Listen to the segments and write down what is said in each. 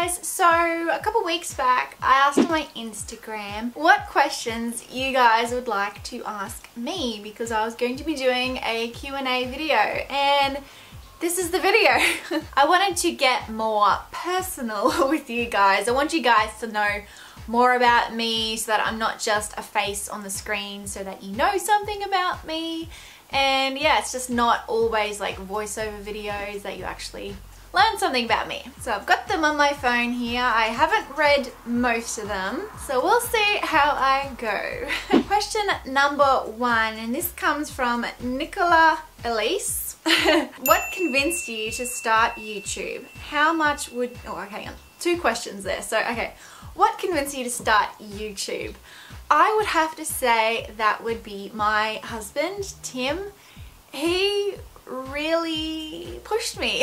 guys, so a couple weeks back I asked on my Instagram what questions you guys would like to ask me because I was going to be doing a Q&A video, and this is the video. I wanted to get more personal with you guys. I want you guys to know more about me so that I'm not just a face on the screen, so that you know something about me. And yeah, it's just not always like voiceover videos that you actually learn something about me. So I've got them on my phone here. I haven't read most of them, so we'll see how I go. Question number 1, and this comes from Nicola Elise. What convinced you to start YouTube? How much would... Oh, okay, 2 questions there. So, okay. What convinced you to start YouTube? I would have to say that would be my husband, Tim. He really pushed me.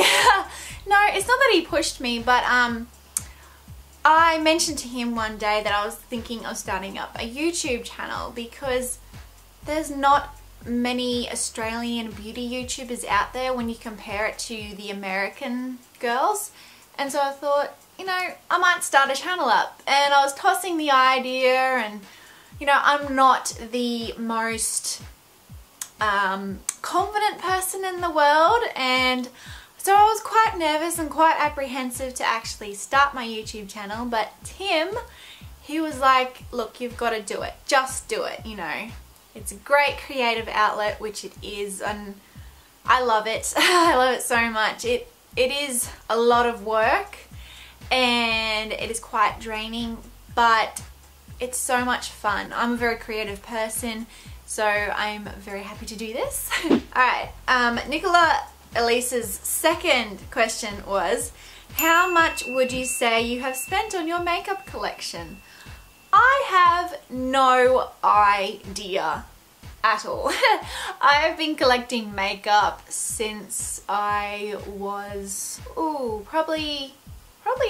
No, it's not that he pushed me, but I mentioned to him one day that I was thinking of starting up a YouTube channel because there's not many Australian beauty YouTubers out there when you compare it to the American girls. And so I thought, you know, I might start a channel up. And I was tossing the idea, and you know, I'm not the most confident person in the world, and so I was quite nervous and quite apprehensive to actually start my YouTube channel. But Tim, he was like, look, you've got to do it. Just do it, you know. It's a great creative outlet, which it is, and I love it. I love it so much. It is a lot of work and it is quite draining, but it's so much fun. I'm a very creative person, so I'm very happy to do this. Alright, Nicola Elise's second question was, how much would you say you have spent on your makeup collection? I have no idea at all. I have been collecting makeup since I was, probably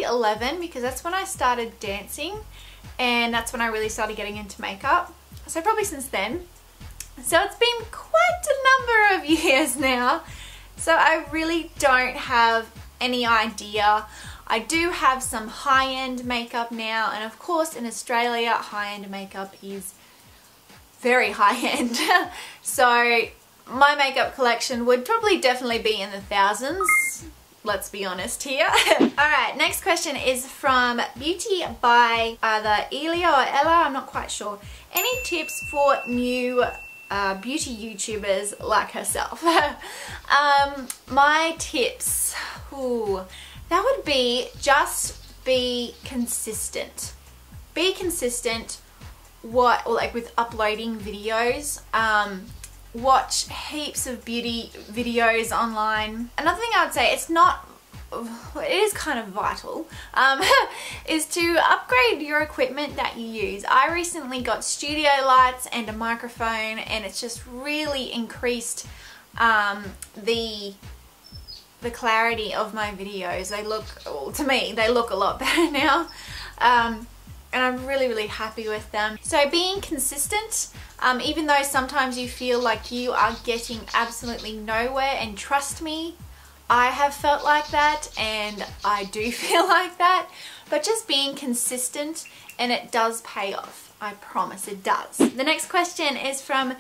11, because that's when I started dancing. And that's when I really started getting into makeup. So probably since then. So it's been quite a number of years now. So I really don't have any idea. I do have some high-end makeup now. And of course in Australia, high-end makeup is very high-end. So my makeup collection would probably definitely be in the thousands. Let's be honest here. Alright, next question is from Beauty by either Elia or Ella, I'm not quite sure. Any tips for new beauty YouTubers like herself? My tips, that would be just be consistent. Be consistent with uploading videos. Watch heaps of beauty videos online. Another thing I would say, it is kind of vital, is to upgrade your equipment that you use. I recently got studio lights and a microphone, and it's just really increased the clarity of my videos. They look, to me, they look a lot better now. And I'm really happy with them. So being consistent, even though sometimes you feel like you are getting absolutely nowhere, and trust me, I have felt like that and I do feel like that, but just being consistent, and it does pay off. I promise it does. The next question is from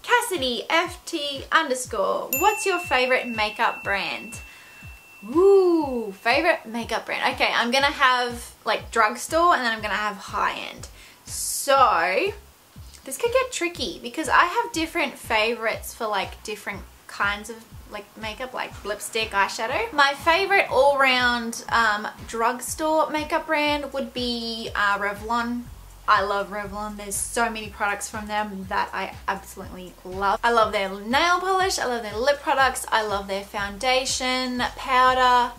Cassidy FT_. What's your favorite makeup brand? Ooh, favorite makeup brand. Okay, I'm gonna have like drugstore, and then I'm gonna have high-end. So this could get tricky because I have different favorites for like different kinds of like makeup, like lipstick, eyeshadow. My favorite all-round drugstore makeup brand would be Revlon. I love Revlon. There's so many products from them that I absolutely love. I love their nail polish, I love their lip products, I love their foundation, powder.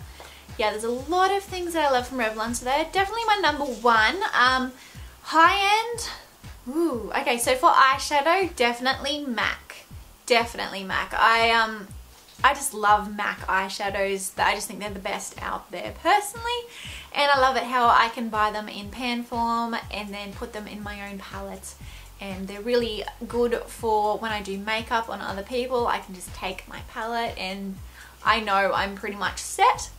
Yeah, there's a lot of things that I love from Revlon, so they're definitely my number 1. High-end, okay, so for eyeshadow, definitely MAC. Definitely MAC. I just love MAC eyeshadows. I just think they're the best out there personally, and I love it how I can buy them in pan form and then put them in my own palette, and they're really good for when I do makeup on other people. I can just take my palette and I know I'm pretty much set.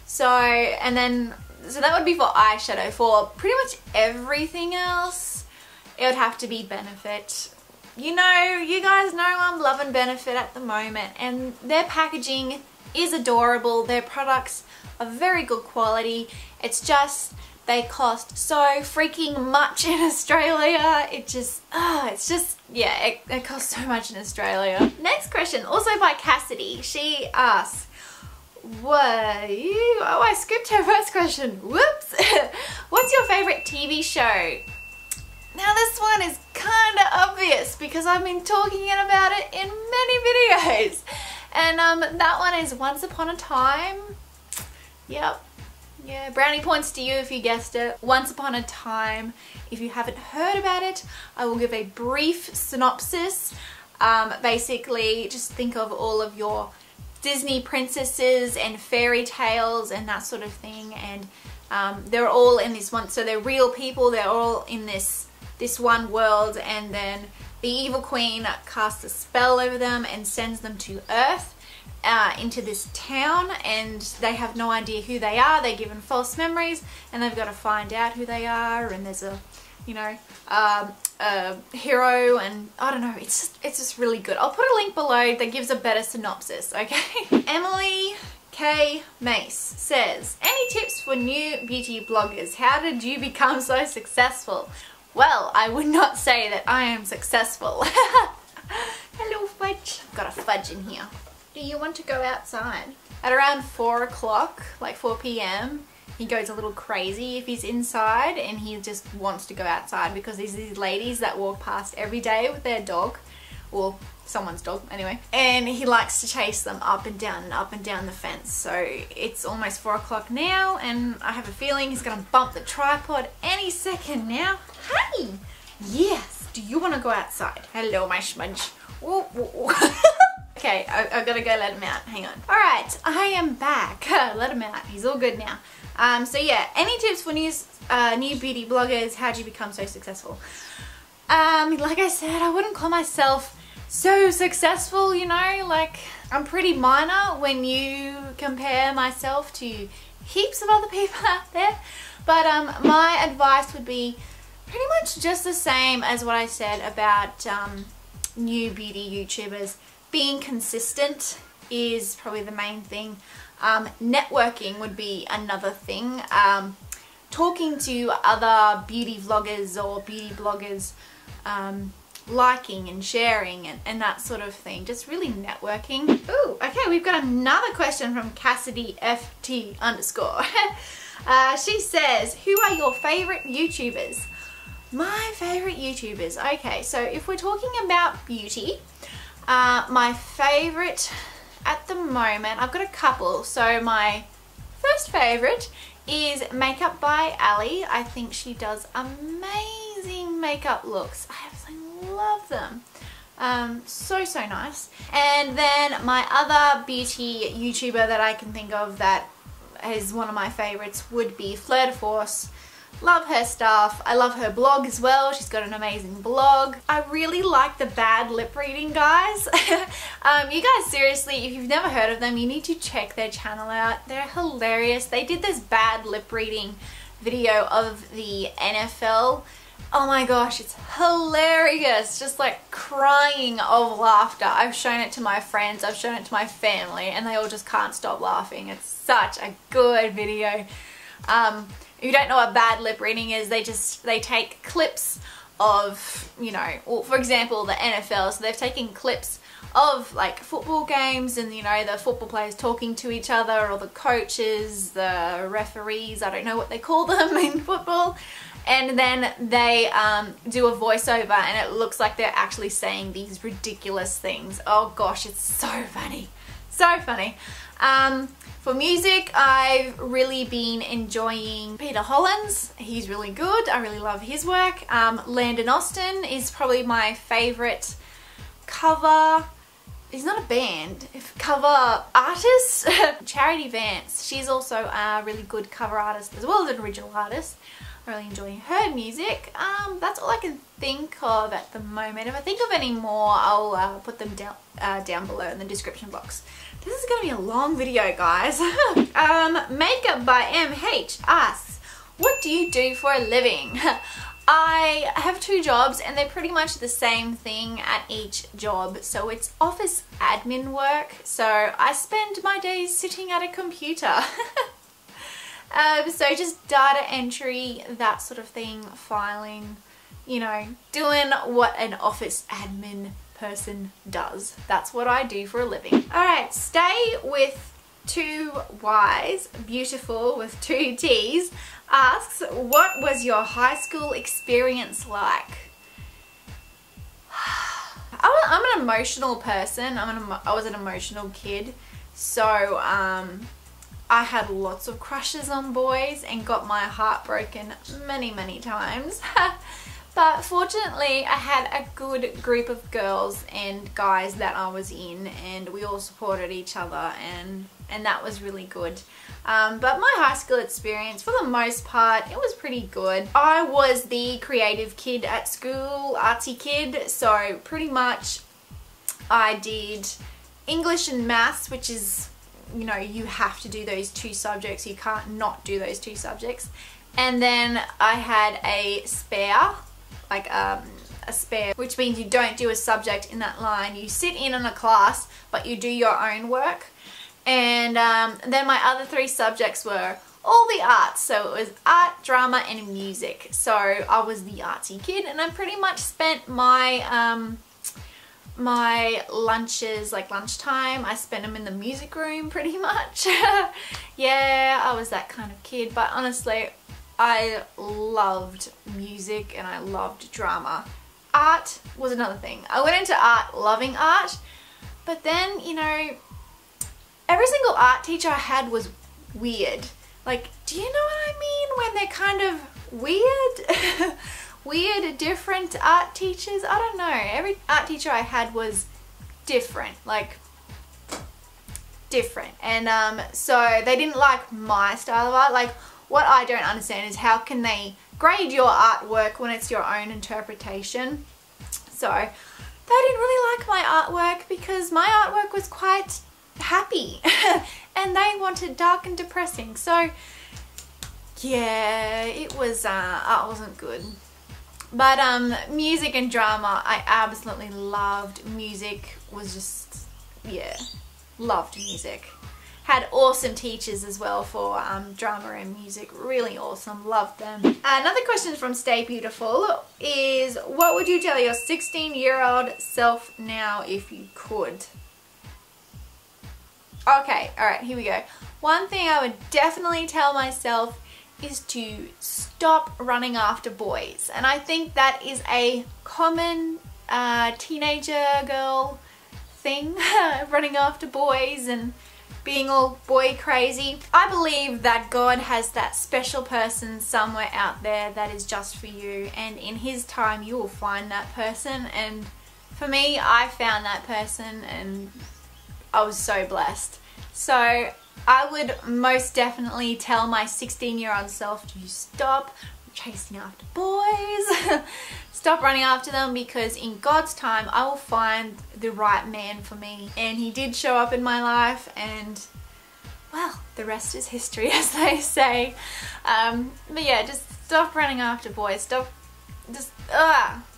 So, and then So that would be for eyeshadow. For pretty much everything else, it would have to be Benefit. You know, you guys know I'm loving Benefit at the moment, and their packaging is adorable. Their products are very good quality. It's just they cost so freaking much in Australia. It costs so much in Australia. Next question, also by Cassidy. She asks, I skipped her first question. Whoops. What's your favorite TV show? Now this one is kind of obvious because I've been talking about it in many videos. And that one is Once Upon a Time. Yep. Yeah, brownie points to you if you guessed it. Once Upon a Time. If you haven't heard about it, I will give a brief synopsis. Basically, just think of all of your Disney princesses and fairy tales and that sort of thing. And they're all in this one, so they're real people. They're all in this one world, and then the evil queen casts a spell over them and sends them to Earth. Into this town, and they have no idea who they are. They're given false memories and they've got to find out who they are, and there's a, you know, a hero, and I don't know, it's just really good. I'll put a link below that gives a better synopsis, okay? Emily K. Mace says, any tips for new beauty bloggers? How did you become so successful? Well, I would not say that I am successful. Hello, Fudge. I've got a fudge in here. Do you want to go outside? At around 4 o'clock, like 4 p.m, he goes a little crazy if he's inside, and he just wants to go outside because there's these ladies that walk past every day with their dog, or someone's dog anyway, and he likes to chase them up and down the fence. So it's almost 4 o'clock now, and I have a feeling he's gonna bump the tripod any second now. Hey! Yes! Do you want to go outside? Hello, my smudge. Whoa, whoa. Okay, I've got to go let him out. Hang on. Alright, I am back. Let him out. He's all good now. So yeah, any tips for new beauty bloggers? How'd you become so successful? Like I said, I wouldn't call myself so successful, you know? Like, I'm pretty minor when you compare myself to heaps of other people out there. But my advice would be pretty much just the same as what I said about new beauty YouTubers. Being consistent is probably the main thing. Networking would be another thing. Talking to other beauty vloggers or beauty bloggers, liking and sharing and that sort of thing. Just really networking. Ooh, okay, we've got another question from Cassidy FT _ she says, who are your favorite YouTubers? My favorite YouTubers. Okay, so if we're talking about beauty, my favorite at the moment, I've got a couple. So my first favorite is Makeup by Ali. I think she does amazing makeup looks. I absolutely love them. So nice. And then my other beauty YouTuber that I can think of that is one of my favorites would be Fleur de Force. Love her stuff. I love her blog as well. She's got an amazing blog. I really like the bad lip reading guys. You guys, seriously, if you've never heard of them, you need to check their channel out. They're hilarious. They did this bad lip reading video of the NFL. Oh my gosh, it's hilarious. Just like crying of laughter. I've shown it to my friends, I've shown it to my family, and they all just can't stop laughing. It's such a good video. If you don't know what bad lip reading is, they take clips of, you know, or for example the NFL, so they've taken clips of like football games and, you know, the football players talking to each other, or the coaches, the referees, I don't know what they call them in football, and then they do a voiceover and it looks like they're actually saying these ridiculous things. Oh gosh, it's so funny. So funny. For music, I've really been enjoying Peter Hollins. He's really good. I really love his work. Landon Austin is probably my favorite cover he's not a band, cover artist, Charity Vance. She's also a really good cover artist as well as an original artist. I really enjoy her music. That's all I can think of at the moment. If I think of any more, I'll put them down below in the description box. This is going to be a long video, guys. Makeup by MH asks, what do you do for a living? I have 2 jobs and they're pretty much the same thing at each job. So it's office admin work. So I spend my days sitting at a computer. So just data entry, that sort of thing, filing, you know, doing what an office admin person does. That's what I do for a living. Alright, stay with 2 Ys, beautiful with 2 Ts, asks, what was your high school experience like? I'm an emotional person. I was an emotional kid. So, I had lots of crushes on boys and got my heart broken many times. But fortunately, I had a good group of girls and guys that I was in, and we all supported each other, and that was really good. But my high school experience, for the most part, it was pretty good. I was the creative kid at school, artsy kid, so pretty much I did English and maths, which is, you know, you have to do those 2 subjects. You can't not do those 2 subjects. And then I had a spare, like a spare, which means you don't do a subject in that line. You sit in on a class, but you do your own work. And then my other 3 subjects were all the arts. So it was art, drama, and music. So I was the artsy kid, and I pretty much spent my my lunches, like lunchtime, I spent them in the music room pretty much. Yeah, I was that kind of kid. But honestly, I loved music and I loved drama. Art was another thing. I went into art loving art, but then, you know, every single art teacher I had was weird. Like, do you know what I mean when they're kind of weird? Weird, different art teachers. I don't know. Every art teacher I had was different, like different. And so they didn't like my style of art. Like, what I don't understand is how can they grade your artwork when it's your own interpretation. So they didn't really like my artwork because my artwork was quite happy and they wanted dark and depressing. So yeah, it was art wasn't good. But music and drama, I absolutely loved. Music was just, yeah, loved music. Had awesome teachers as well for drama and music. Really awesome. Loved them. Another question from Stay Beautiful is, what would you tell your 16-year-old self now if you could? Okay, alright, here we go. One thing I would definitely tell myself is to stop running after boys. And I think that is a common teenager girl thing, running after boys and being all boy crazy. I believe that God has that special person somewhere out there that is just for you, and in His time you will find that person. And for me, I found that person and I was so blessed. So I would most definitely tell my 16-year-old self to stop chasing after boys, stop running after them, because in God's time I will find the right man for me. And He did show up in my life, and well, the rest is history, as they say. But yeah, just stop running after boys. Stop, just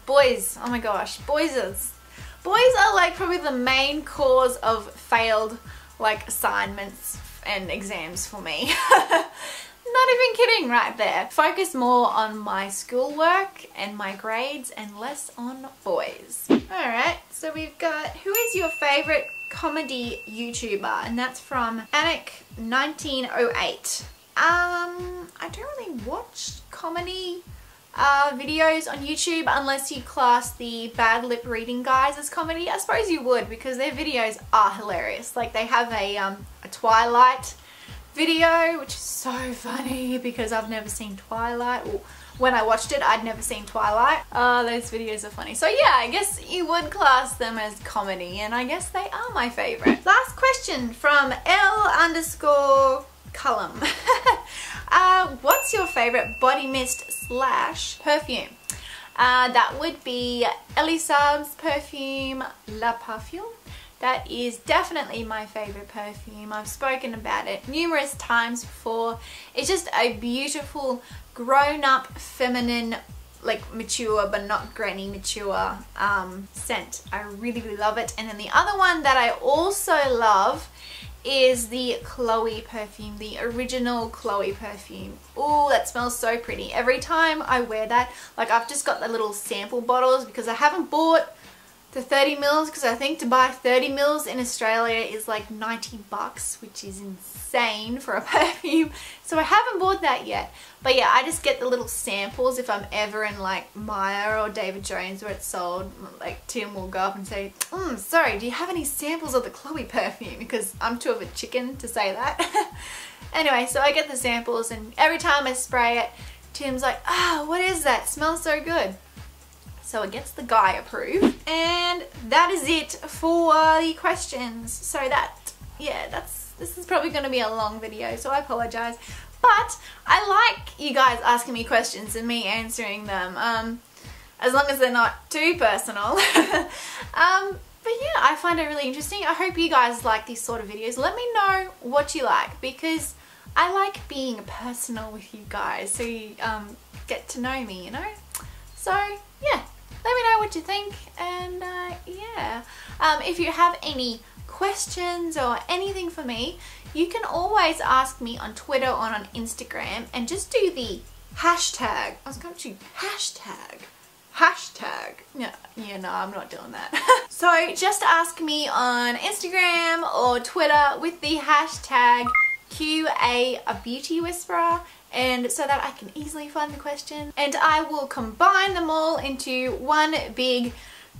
boys. Oh my gosh, boys are like probably the main cause of failed like assignments and exams for me. Not even kidding right there. Focus more on my schoolwork and my grades and less on boys. Alright, so we've got, who is your favourite comedy YouTuber? And that's from Anik1908. I don't really watch comedy videos on YouTube unless you class the bad lip reading guys as comedy. I suppose you would, because their videos are hilarious. Like, they have a Twilight video, which is so funny because I've never seen Twilight. Well, when I watched it, I'd never seen Twilight. Those videos are funny. So yeah, I guess you would class them as comedy, and I guess they are my favorite. Last question from L_Cullum. What's your favorite body mist / perfume? That would be Elisab's perfume La Parfum. That is definitely my favorite perfume. I've spoken about it numerous times before. It's just a beautiful, grown-up, feminine, like mature but not granny mature scent. I really, really love it. And then the other one that I also love is the Chloe perfume, the original Chloe perfume. Oh, that smells so pretty. Every time I wear that, like I've just got the little sample bottles because I haven't bought the 30 mils, because I think to buy 30 mils in Australia is like 90 bucks, which is insane for a perfume. So I haven't bought that yet. But yeah, I just get the little samples if I'm ever in like Myer or David Jones where it's sold. Like Tim will go up and say, sorry, do you have any samples of the Chloe perfume? Because I'm too of a chicken to say that. Anyway, so I get the samples, and every time I spray it, Tim's like, what is that? It smells so good. So it gets the guy approved. And that is it for the questions. So this is probably going to be a long video, so I apologize. But I like you guys asking me questions and me answering them, as long as they're not too personal. But yeah, I find it really interesting. I hope you guys like these sort of videos. Let me know what you like, because I like being personal with you guys, so you get to know me, you know? So yeah, let me know what you think, and yeah. If you have any questions or anything for me, you can always ask me on Twitter or on Instagram, and just do the hashtag. I was going to hashtag. Yeah, no, I'm not doing that. So just ask me on Instagram or Twitter with the hashtag QA a beauty whisperer, and so that I can easily find the question, and I will combine them all into one big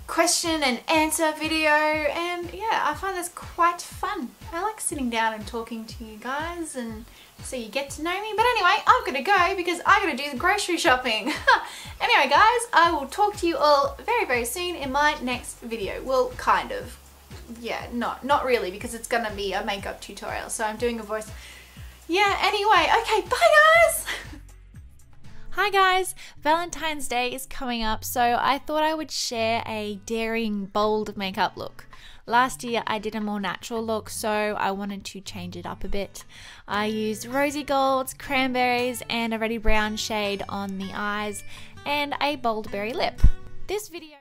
question and answer video. And yeah, I find this quite fun. I like sitting down and talking to you guys, and so you get to know me. But anyway, I'm gonna go because I gotta do the grocery shopping. Anyway guys, I will talk to you all very, very soon in my next video. Well, kind of. Yeah, not really, because it's gonna be a makeup tutorial, so I'm doing a voice. Yeah, anyway, okay, bye guys! Hi guys, Valentine's Day is coming up, so I thought I would share a daring, bold makeup look. Last year I did a more natural look, so I wanted to change it up a bit. I used rosy golds, cranberries, and a reddy brown shade on the eyes, and a bold berry lip. This video